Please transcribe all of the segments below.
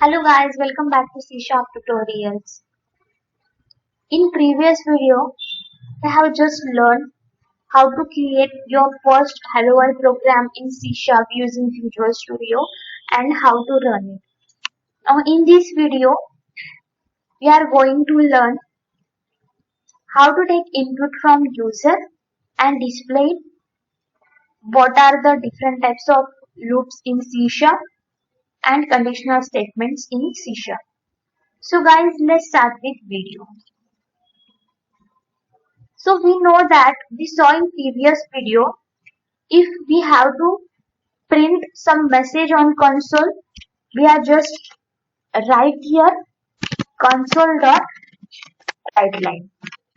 Hello guys, welcome back to C Sharp Tutorials. In previous video, I have just learned how to create your first Hello World program in C Sharp using Visual Studio and how to run it. Now in this video, we are going to learn how to take input from user and display it, what are the different types of loops in C Sharp and conditional statements in C Sharp. So guys, let's start with video. So we know that we saw in previous video, if we have to print some message on console, we are just write here console.writeLine.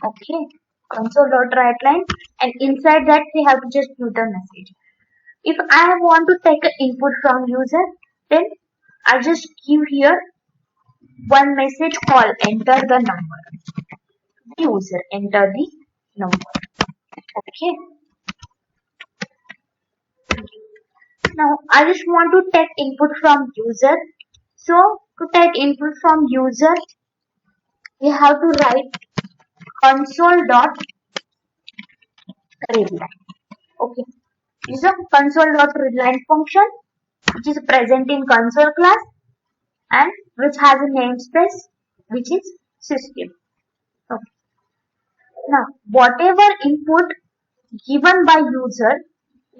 Okay, console.writeLine, and inside that we have to just give the message. If I want to take an input from user, then I just give here one message call, enter the number. The user enter the number. Okay. Now I just want to take input from user. So to take input from user, we have to write console.readline. Okay. This is a console.readline function which is present in console class and which has a namespace which is system. Okay. Now whatever input given by user,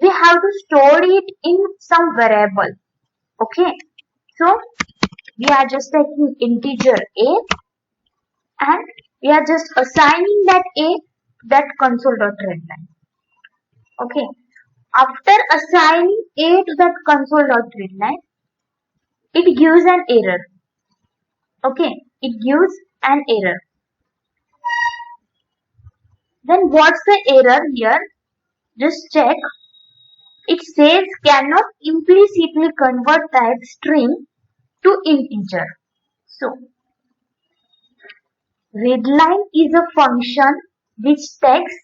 we have to store it in some variable. Okay. So we are just taking integer a and we are just assigning that a that console.readline. Okay. After assigning a to that console.readline, it gives an error. Okay. It gives an error. Then what's the error here? Just check. It says cannot implicitly convert type string to integer. So readline is a function which takes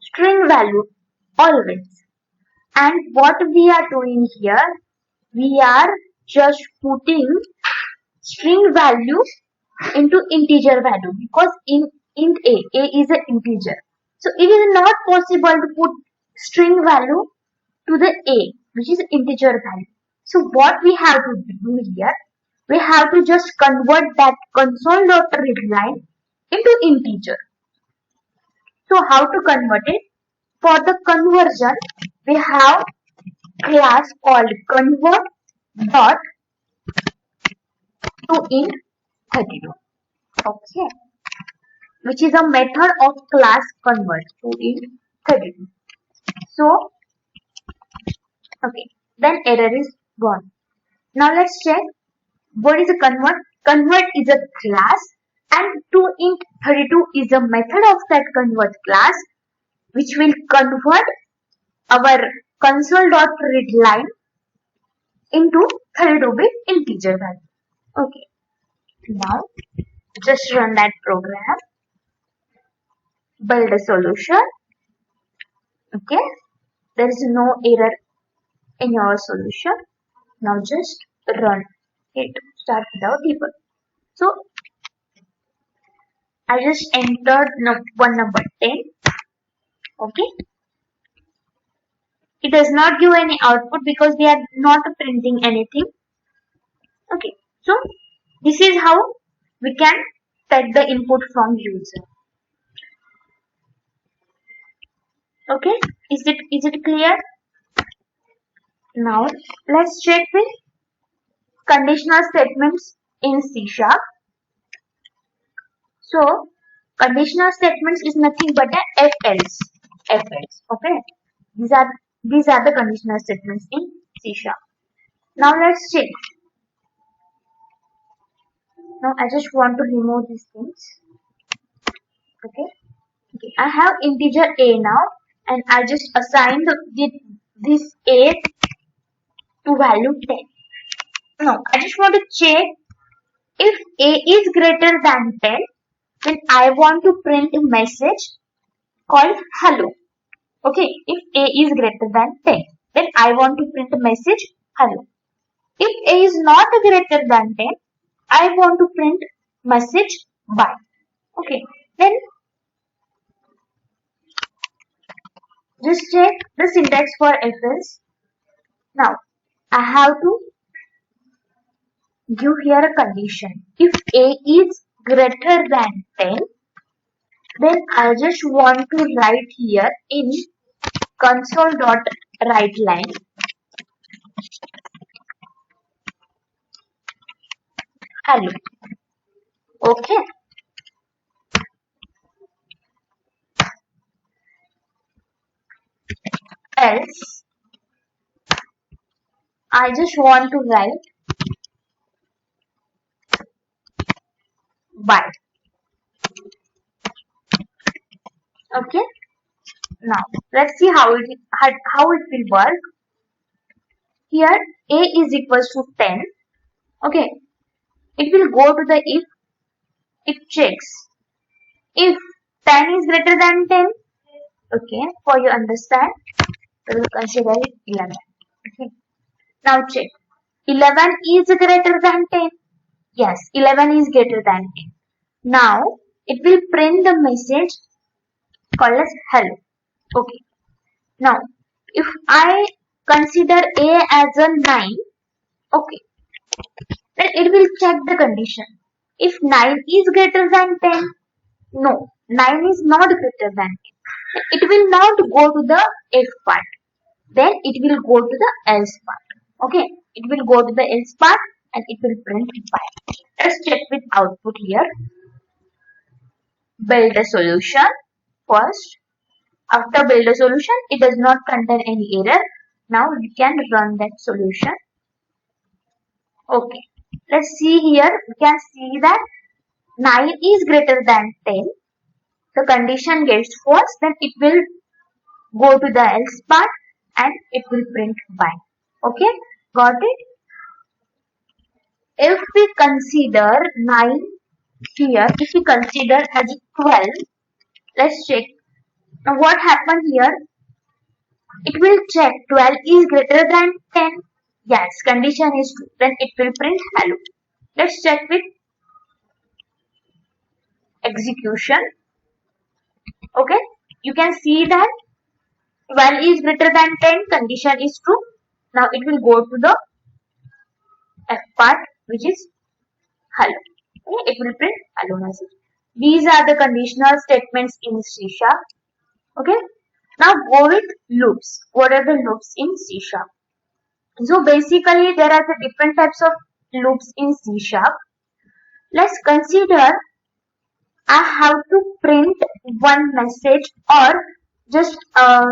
string value always. And what we are doing here, we are just putting string value into integer value because in int a is an integer. So it is not possible to put string value to the a, which is integer value. So what we have to do here, we have to just convert that console.readline into integer. So how to convert it? For the conversion, we have class called convert dot to int 32. Okay, which is a method of class convert to int 32. So okay, then error is gone. Now let's check what is a convert. Convert is a class and to int 32 is a method of that convert class which will convert our console.readline into 32-bit integer value. Okay. Now just run that program. Build a solution. Okay. There is no error in your solution. Now just run it. Start without debug. So I just entered one number 10. Okay. It does not give any output because we are not printing anything. Okay. So this is how we can take the input from user. Okay. Is it clear? Now let's check with conditional statements in C Sharp. So conditional statements is nothing but a else. Okay. These are the conditional statements in C Sharp. Now let's check. Now I just want to remove these things. Okay. I have integer a now and I just assigned this a to value 10. Now I just want to check if a is greater than 10, then I want to print a message called hello. Okay, if a is greater than 10, then I want to print a message hello. If A is not greater than 10, I want to print message by. Okay, then just check the syntax for else. Now, I have to give here a condition. If A is greater than 10, then I just want to write here in console.writeLine hello. Okay. Else, I just want to write by. Okay. Now, let's see how it will work. Here, A is equals to 10. Okay. It will go to the if. It checks. If 10 is greater than 10, okay, for you understand, we will consider it 11. Okay. Now check. 11 is greater than 10. Yes, 11 is greater than 10. Now, it will print the message called as hello. Okay. Now, if I consider A as a 9, okay, then it will check the condition. If 9 is greater than 10, no, 9 is not greater than 10. It will not go to the if part. Then it will go to the else part. Okay, it will go to the else part and it will print by. Let's check with output here. Build a solution first. After build a solution, it does not contain any error. Now you can run that solution. Okay, let's see here. We can see that 9 is greater than 10. The condition gets false, then it will go to the else part and it will print by. Okay, got it? If we consider 9 here, if we consider as 12, let's check. Now what happened here? It will check 12 is greater than 10. Yes, condition is true. Then it will print hello. Let's check with execution. Okay, you can see that 12 is greater than 10. Condition is true. Now it will go to the F part, which is hello. Okay, it will print hello message. These are the conditional statements in C#. Okay. Now go with loops. What are the loops in C#? So basically there are the different types of loops in C#. Let's consider I have to print one message or just I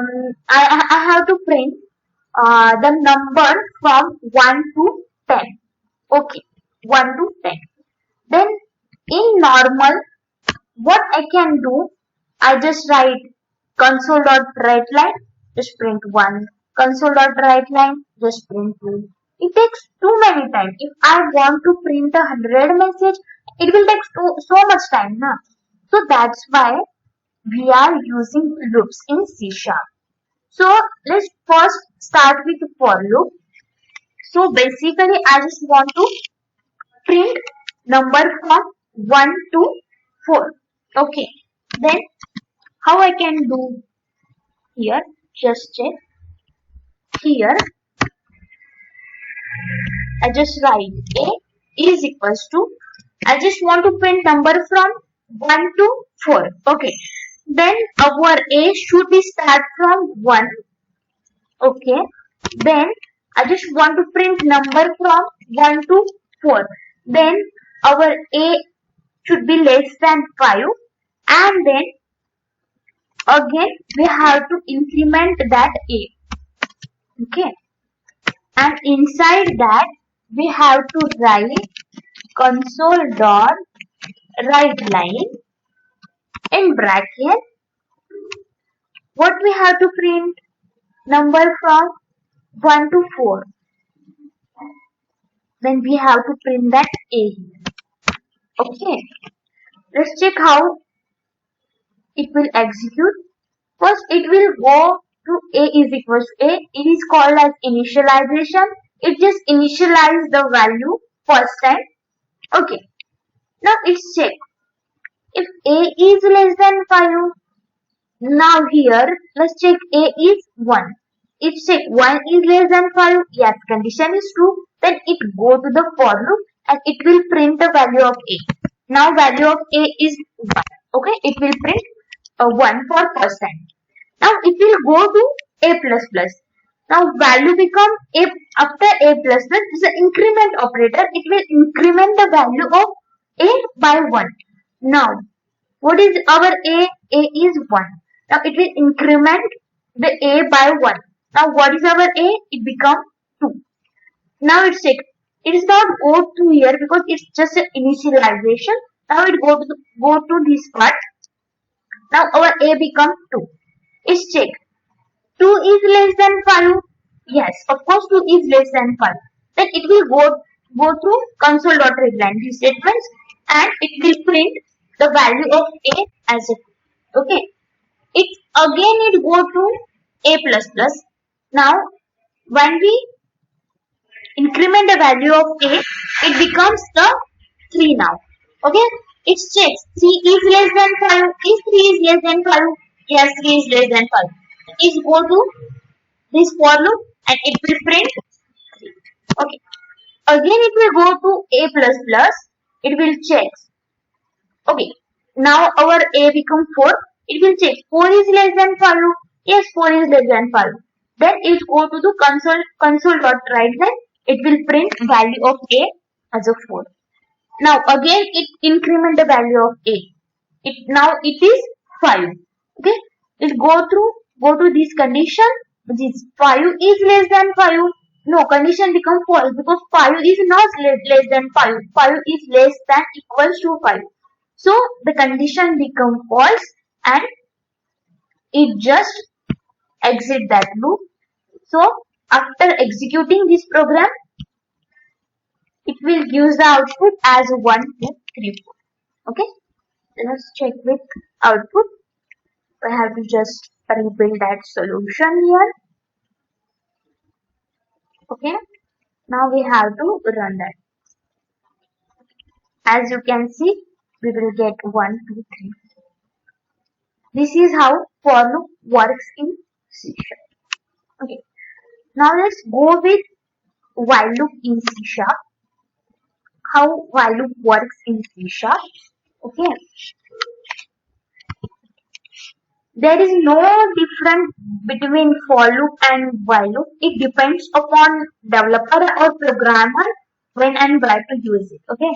have to print the number from 1 to 10. Okay, 1 to 10. Then in normal, what I can do, I just write console.writeLine, just print 1. Console.writeLine, just print 2. It takes too many time. If I want to print 100 message, it will take so much time. Na? So that's why we are using loops in C#. So let's first start with for loop. So basically I just want to print number from 1 to 4. Okay. Then how I can do here? Just check. Here I just write A is equals to, I just want to print number from 1 to 4. Okay. Then our A should be start from 1. Okay. Then I just want to print number from 1 to 4. Then our A should be less than 5. And then again we have to increment that A. Okay. And inside that we have to write console.writeLine in bracket. What we have to print? Number from 1 to 4. Then we have to print that A here. Okay. Let's check how it will execute. First it will go to A is equals to A. It is called as initialization. It just initialize the value first time. Okay. Now it's check. If a is less than 5, now here let's check a is 1. If check 1 is less than 5, yes, condition is true, then it go to the for loop and it will print the value of a. Now value of a is 1. Okay, it will print 1 for first time. Now it will go to a plus plus. Now value become a after a plus plus is an increment operator. It will increment the value of a by 1. Now what is our a? A is 1. Now it will increment the a by 1. Now what is our a? It becomes 2. Now it's check. It is not go to here because it's just an initialization. Now it go to this part. Now our a becomes 2. It's check. 2 is less than 5. Yes, of course 2 is less than 5. Then it will go through console.readline these statements and it will print the value of a as a 2. Okay. It go to a plus plus. Now when we increment the value of a, it becomes the 3 now. Okay. It checks 3 is less than 5. Is 3 is less than 5? Yes, 3 is less than 5. It go to this for loop and it will print 3. Okay. Again it will go to a plus plus. It will check. Okay. Now our a become 4. It will check 4 is less than 5. Yes, 4 is less than 5. Then it go to the console.writeline. It will print value of a as a 4. Now again it increment the value of a. Now it is 5. Okay. It go to this condition, which is 5 is less than 5. No, condition become false because 5 is not less than 5. 5 is less than equals to 5. So the condition become false and it just exit that loop. So after executing this program, it will give the output as 1, 2, 3, 4. Okay. Let's check with output. I have to just rebuild that solution here. Okay. Now we have to run that. As you can see, we will get 1, 2, 3. This is how for loop works in C#. Okay. Now let's go with while loop in C#. How while loop works in C#. Okay. There is no difference between for loop and while loop. It depends upon developer or programmer when and where to use it. Okay.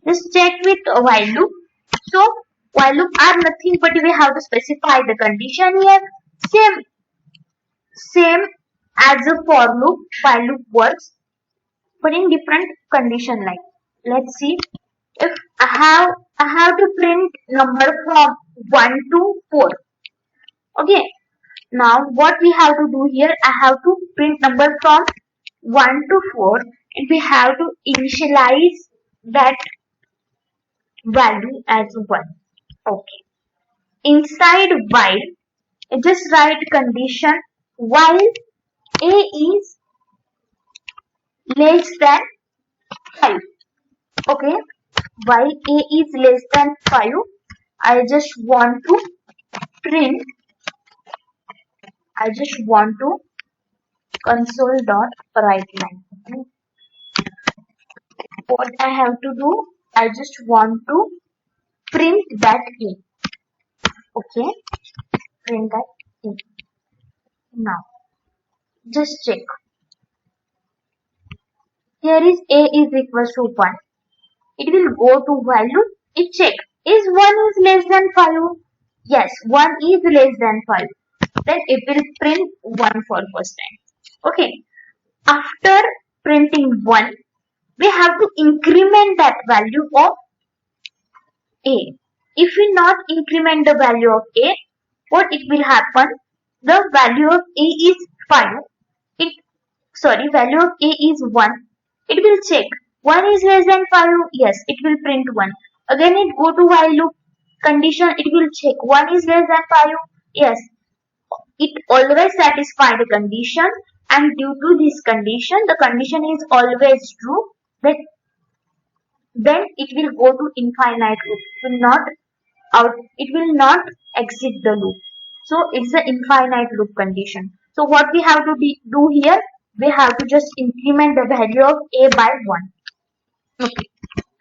Just check with while loop. So while loop are nothing but we have to specify the condition here. Same as a for loop, while loop works, but in different condition. Like let's see, if I have to print number from 1 to 4. Okay. Now what we have to do here, I have to print number from 1 to 4 and we have to initialize that value as 1. Okay. Inside while, just write condition while a is less than 5. Okay. While a is less than 5, I just want to print. I just want to console.writeline. Okay. What I have to do, I just want to print that in. Okay, print that in. Now, just check. Here is a is equals to 1. It will go to value. It check. Is 1 is less than 5? Yes, 1 is less than 5. Then it will print 1 for first time. Okay. After printing 1, we have to increment that value of a. If we not increment the value of a, what it will happen? The value of a is 5. Value of a is 1. It will check. 1 is less than 5. Yes, it will print 1. Again it go to while loop condition. It will check. 1 is less than 5. Yes, it always satisfy the condition. and due to this condition, the condition is always true, then it will go to infinite loop. It will not exit the loop. So it's the infinite loop condition. So what we have to do here, we have to just increment the value of a by 1. Okay.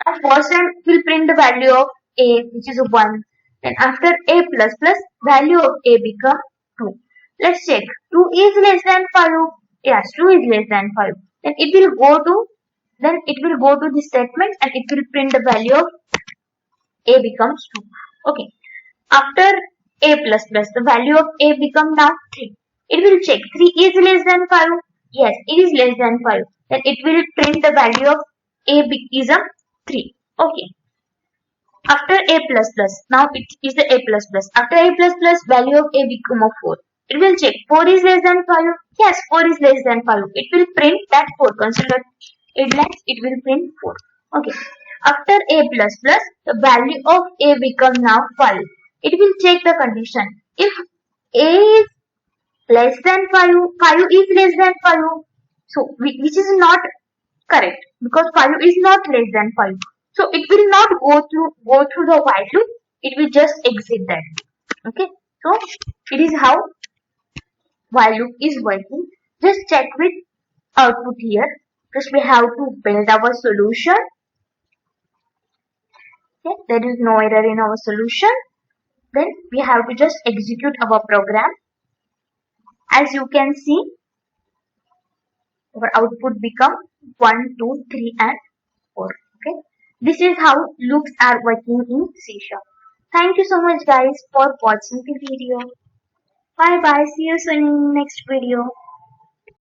Now first time we'll print the value of a, which is 1. Then after a plus plus, value of a become 2. Let's check. 2 is less than 5. Yes, 2 is less than 5. Then it will go to this statement and it will print the value of a becomes 2. Okay. After a plus plus, the value of a become now 3. It will check 3 is less than 5. Yes, it is less than 5. Then it will print the value of a is a 3. Okay. After a plus plus, now it is the a plus plus. After a plus plus, value of a become a 4. It will check 4 is less than 5. Yes, 4 is less than 5. It will print that 4. Consider it length, it will print 4. Okay. After a plus plus, the value of a become now 5. It will check the condition. If a is less than 5, 5 is less than 5. So, which is not correct because 5 is not less than 5. So, it will not go through the while loop. It will just exit that. Okay. So, it is how while loop is working. Just check with output here. First, we have to build our solution. Okay. There is no error in our solution. Then we have to just execute our program. As you can see, our output become 1, 2, 3 and 4. Okay. This is how loops are working in C#. Thank you so much guys for watching the video. Bye bye. See you soon in next video.